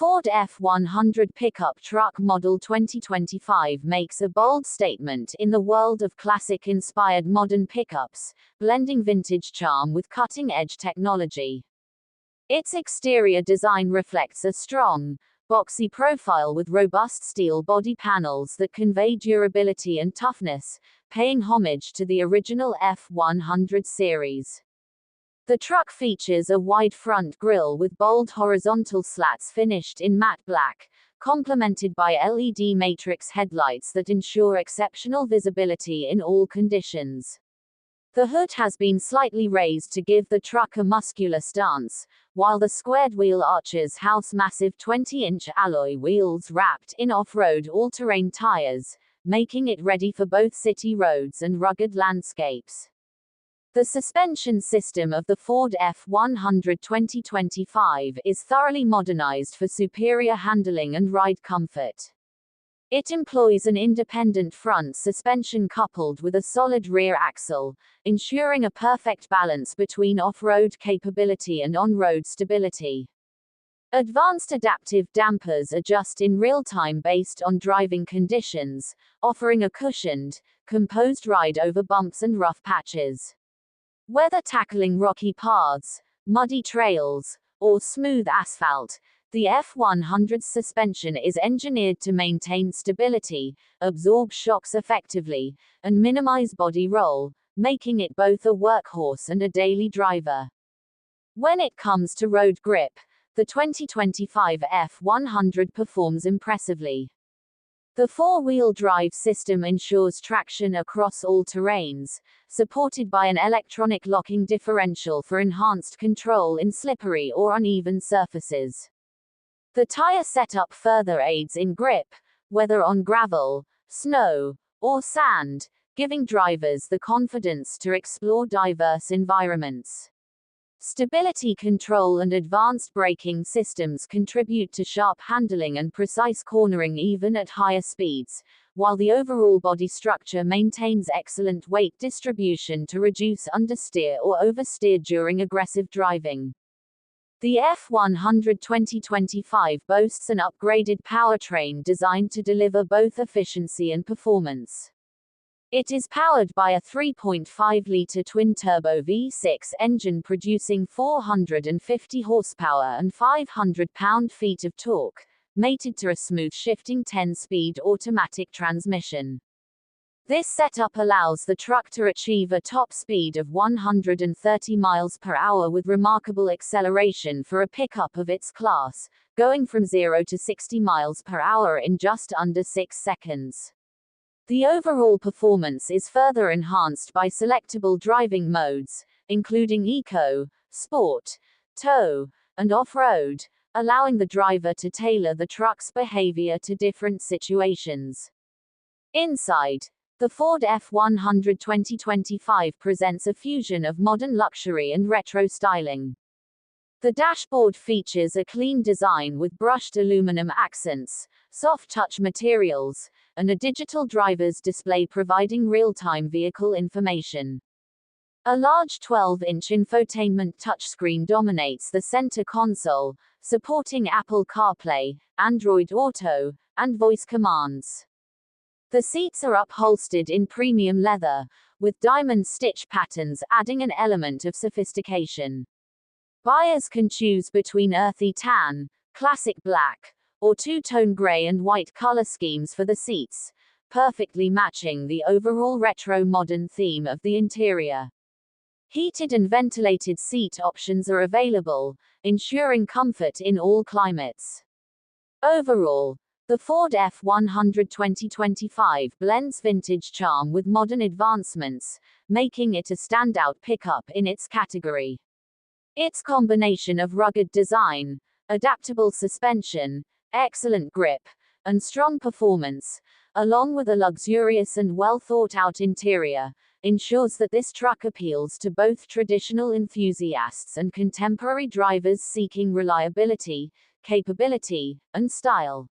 Ford F100 Pickup Truck Model 2025 makes a bold statement in the world of classic-inspired modern pickups, blending vintage charm with cutting-edge technology. Its exterior design reflects a strong, boxy profile with robust steel body panels that convey durability and toughness, paying homage to the original F100 series. The truck features a wide front grille with bold horizontal slats finished in matte black, complemented by LED matrix headlights that ensure exceptional visibility in all conditions. The hood has been slightly raised to give the truck a muscular stance, while the squared wheel arches house massive 20-inch alloy wheels wrapped in off-road all-terrain tires, making it ready for both city roads and rugged landscapes. The suspension system of the Ford F100 2025 is thoroughly modernized for superior handling and ride comfort. It employs an independent front suspension coupled with a solid rear axle, ensuring a perfect balance between off-road capability and on-road stability. Advanced adaptive dampers adjust in real time based on driving conditions, offering a cushioned, composed ride over bumps and rough patches. Whether tackling rocky paths, muddy trails, or smooth asphalt, the F100's suspension is engineered to maintain stability, absorb shocks effectively, and minimize body roll, making it both a workhorse and a daily driver. When it comes to road grip, the 2025 F100 performs impressively. The four-wheel drive system ensures traction across all terrains, supported by an electronic locking differential for enhanced control in slippery or uneven surfaces. The tire setup further aids in grip, whether on gravel, snow, or sand, giving drivers the confidence to explore diverse environments. Stability control and advanced braking systems contribute to sharp handling and precise cornering even at higher speeds, while the overall body structure maintains excellent weight distribution to reduce understeer or oversteer during aggressive driving. The F100 2025 boasts an upgraded powertrain designed to deliver both efficiency and performance. It is powered by a 3.5-liter twin-turbo V6 engine producing 450 horsepower and 500 pound-feet of torque, mated to a smooth-shifting 10-speed automatic transmission. This setup allows the truck to achieve a top speed of 130 miles per hour with remarkable acceleration for a pickup of its class, going from 0 to 60 miles per hour in just under 6 seconds. The overall performance is further enhanced by selectable driving modes, including Eco, Sport, Tow, and Off-Road, allowing the driver to tailor the truck's behavior to different situations. Inside, the Ford F100 2025 presents a fusion of modern luxury and retro styling. The dashboard features a clean design with brushed aluminum accents, soft touch materials, and a digital driver's display providing real-time vehicle information. A large 12-inch infotainment touchscreen dominates the center console, supporting Apple CarPlay, Android Auto, and voice commands. The seats are upholstered in premium leather, with diamond stitch patterns adding an element of sophistication. Buyers can choose between earthy tan, classic black, or two-tone gray and white color schemes for the seats, perfectly matching the overall retro-modern theme of the interior. Heated and ventilated seat options are available, ensuring comfort in all climates. Overall, the Ford F100 2025 blends vintage charm with modern advancements, making it a standout pickup in its category. Its combination of rugged design, adaptable suspension, excellent grip, and strong performance, along with a luxurious and well-thought-out interior, ensures that this truck appeals to both traditional enthusiasts and contemporary drivers seeking reliability, capability, and style.